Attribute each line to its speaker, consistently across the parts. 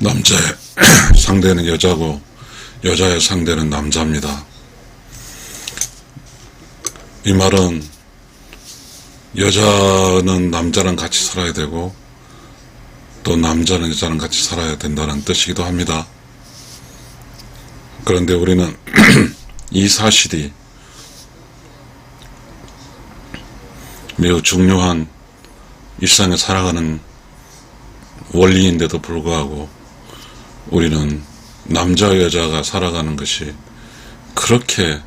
Speaker 1: 남자의 상대는 여자고 여자의 상대는 남자입니다. 이 말은 여자는 남자랑 같이 살아야 되고 또 남자는 여자랑 같이 살아야 된다는 뜻이기도 합니다. 그런데 우리는 이 사실이 매우 중요한 일상에 살아가는 원리인데도 불구하고 우리는 남자 여자가 살아가는 것이 그렇게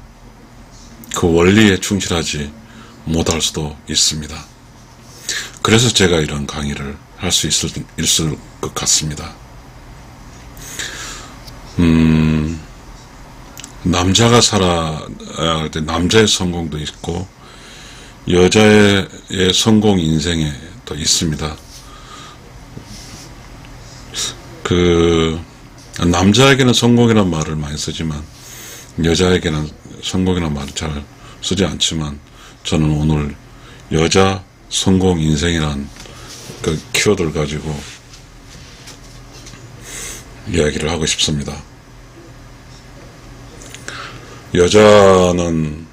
Speaker 1: 그 원리에 충실하지 못할 수도 있습니다. 그래서 제가 이런 강의를 할 수 있을 것 같습니다. 남자가 살아야 할 때 남자의 성공도 있고 여자의 성공 인생에 또 있습니다. 남자에게는 성공이라는 말을 많이 쓰지만 여자에게는 성공이라는 말을 잘 쓰지 않지만 저는 오늘 여자 성공 인생이란 그 키워드를 가지고 이야기를 하고 싶습니다. 여자는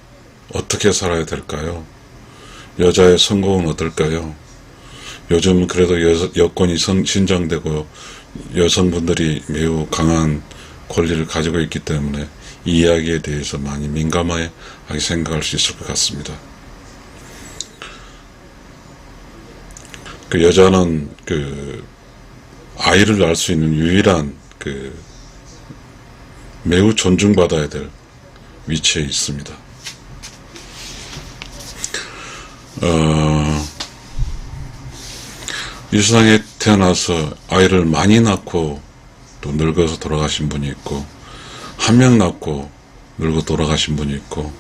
Speaker 1: 어떻게 살아야 될까요? 여자의 성공은 어떨까요? 요즘 그래도 여권이 신장되고 여성분들이 매우 강한 권리를 가지고 있기 때문에 이 이야기에 대해서 많이 민감하게 생각할 수 있을 것 같습니다. 그 여자는 아이를 낳을 수 있는 유일한 매우 존중받아야 될 위치에 있습니다. 이 세상에 태어나서 아이를 많이 낳고 또 늙어서 돌아가신 분이 있고 한 명 낳고 늙어 돌아가신 분이 있고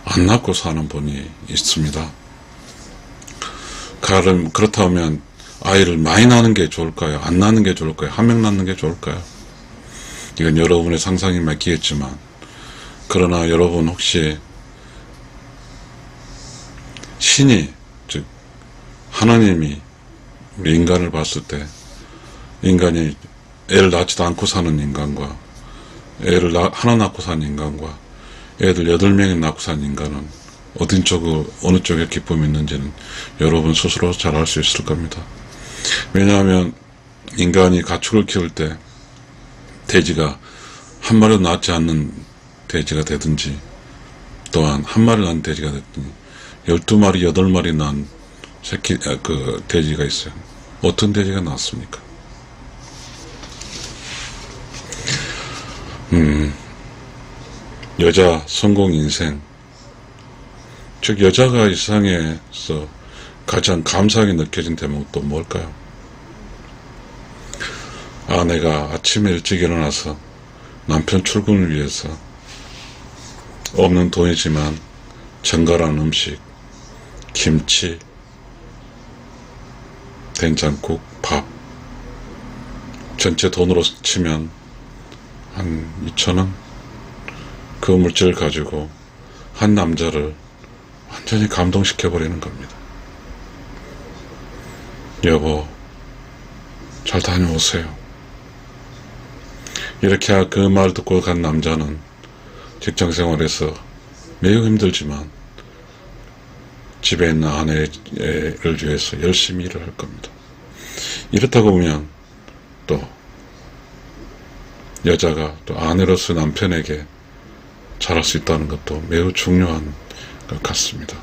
Speaker 1: 안 낳고 사는 분이 있습니다. 그렇다면 아이를 많이 낳는 게 좋을까요? 안 낳는 게 좋을까요? 한 명 낳는 게 좋을까요? 이건 여러분의 상상이 맡기겠지만 그러나 여러분 혹시 신이 즉 하나님이 우리 인간을 봤을 때 인간이 애를 낳지도 않고 사는 인간과 애를 하나 낳고 사는 인간과 애들 8명이 낳고 사는 인간은 어느 쪽에 기쁨이 있는지는 여러분 스스로 잘 알 수 있을 겁니다. 왜냐하면 인간이 가축을 키울 때 돼지가 한 마리도 낳지 않는 돼지가 되든지 또한 한 마리 낳은 돼지가 되든지 12마리, 8마리 낳은 돼지가 있어요. 어떤 돼지가 낫습니까? 여자 성공 인생. 즉, 여자가 이 세상에서 가장 감사하게 느껴진 대목은 또 뭘까요? 아내가 아침에 일찍 일어나서 남편 출근을 위해서 없는 돈이지만 정갈한 음식, 김치, 된장국, 밥 전체 돈으로 치면 한 2,000원? 그 물질을 가지고 한 남자를 완전히 감동시켜버리는 겁니다. 여보, 잘 다녀오세요. 이렇게 그 말 듣고 간 남자는 직장생활에서 매우 힘들지만 집에 있는 아내를 위해서 열심히 일을 할 겁니다. 이렇다고 보면 또 여자가 또 아내로서 남편에게 잘할 수 있다는 것도 매우 중요한 것 같습니다.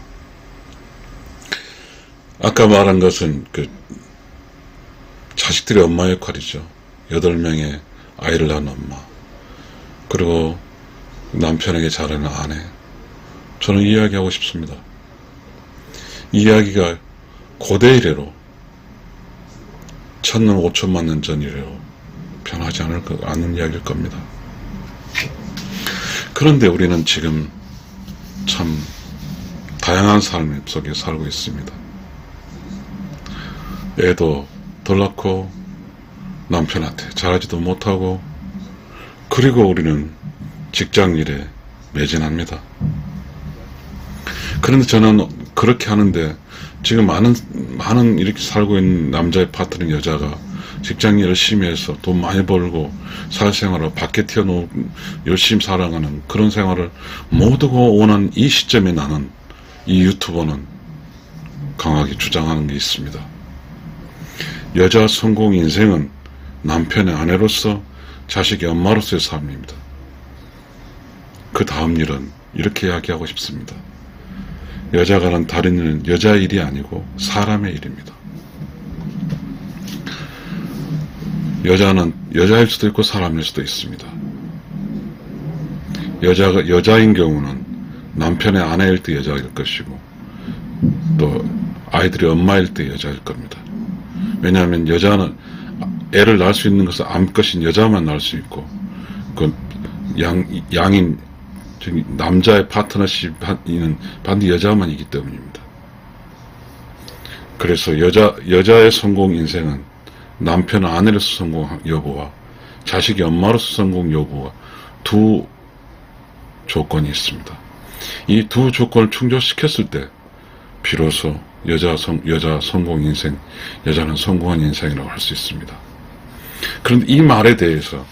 Speaker 1: 아까 말한 것은 자식들의 엄마 역할이죠. 8명의 아이를 낳은 엄마, 그리고 남편에게 잘하는 아내. 저는 이야기하고 싶습니다. 이 이야기가 고대 이래로 1,000년 5천만 년 전 이래로 변하지 않은 이야기일 겁니다. 그런데 우리는 지금 참 다양한 삶 속에 살고 있습니다. 애도 덜 낳고 남편한테 잘하지도 못하고 그리고 우리는 직장일에 매진합니다. 그런데 저는 그렇게 하는데 지금 많은 이렇게 살고 있는 남자의 파트너인 여자가 직장 열심히 해서 돈 많이 벌고 사회생활을 밖에 튀어놓고 열심히 살아가는 그런 생활을 모두가 원하는 이 시점에 나는 이 유튜버는 강하게 주장하는 게 있습니다. 여자 성공 인생은 남편의 아내로서 자식의 엄마로서의 삶입니다. 그 다음 일은 이렇게 이야기하고 싶습니다. 여자가는 다른 일은 여자 일이 아니고 사람의 일입니다. 여자는 여자일 수도 있고 사람일 수도 있습니다. 여자인 경우는 남편의 아내일 때 여자일 것이고 또 아이들의 엄마일 때 여자일 겁니다. 왜냐하면 여자는 애를 낳을 수 있는 것은 암컷인 여자만 낳을 수 있고 그 양인 남자의 파트너십은 반드시 여자만이기 때문입니다. 그래서 여자의 성공 인생은 남편 아내로서 성공 여부와 자식의 엄마로서 성공 여부와 두 조건이 있습니다. 이 두 조건을 충족시켰을 때 비로소 여자 성공 인생, 여자는 성공한 인생이라고 할 수 있습니다. 그런데 이 말에 대해서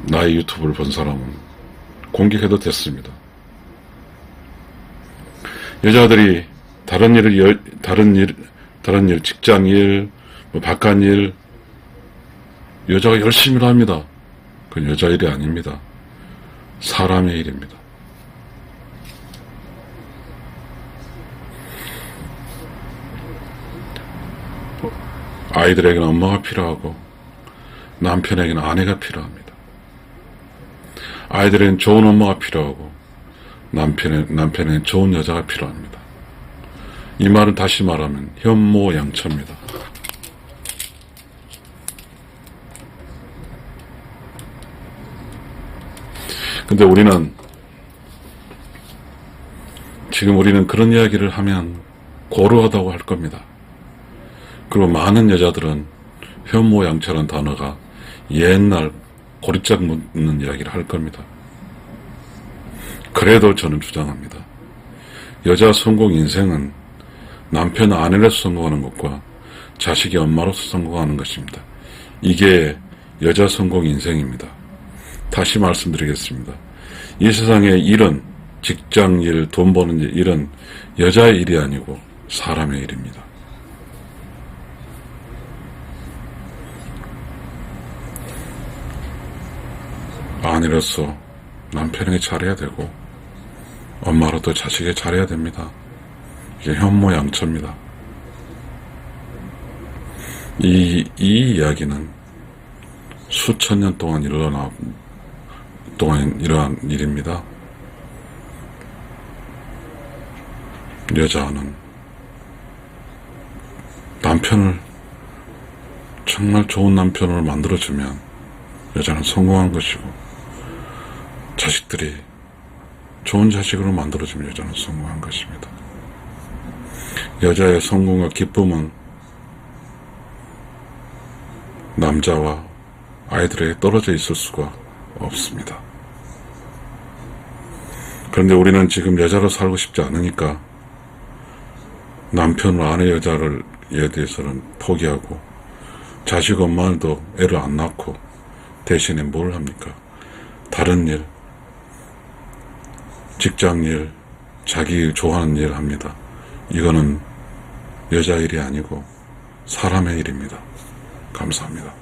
Speaker 1: 나의 유튜브를 본 사람은 공격해도 됐습니다. 여자들이 다른 일, 직장 일, 바깥 일, 여자가 열심히 합니다. 그건 여자 일이 아닙니다. 사람의 일입니다. 아이들에게는 엄마가 필요하고 남편에게는 아내가 필요합니다. 아이들에게는 좋은 엄마가 필요하고 남편에게는 좋은 여자가 필요합니다. 이 말은 다시 말하면 현모양처입니다. 근데 우리는 그런 이야기를 하면 고루하다고 할 겁니다. 그리고 많은 여자들은 현모양처라는 단어가 옛날 고리짝 묻는 이야기를 할 겁니다. 그래도 저는 주장합니다. 여자 성공 인생은 남편 아내로서 성공하는 것과 자식의 엄마로서 성공하는 것입니다. 이게 여자 성공 인생입니다. 다시 말씀드리겠습니다. 이 세상의 일은 직장일, 돈 버는 일은 여자의 일이 아니고 사람의 일입니다. 아내로서 남편에게 잘해야 되고 엄마로도 자식에게 잘해야 됩니다. 이게 현모양처입니다. 이 이야기는 수천 년 동안 일어난 일입니다. 여자는 남편을 정말 좋은 남편을 만들어주면 여자는 성공한 것이고 자식들이 좋은 자식으로 만들어주면 여자는 성공한 것입니다. 여자의 성공과 기쁨은 남자와 아이들에게 떨어져 있을 수가 없습니다. 그런데 우리는 지금 여자로 살고 싶지 않으니까 남편과 아내 여자를 에 대해서는 포기하고 자식 엄마도 애를 안 낳고 대신에 뭘 합니까? 다른 일, 직장 일, 자기 좋아하는 일 합니다. 이거는 여자 일이 아니고 사람의 일입니다. 감사합니다.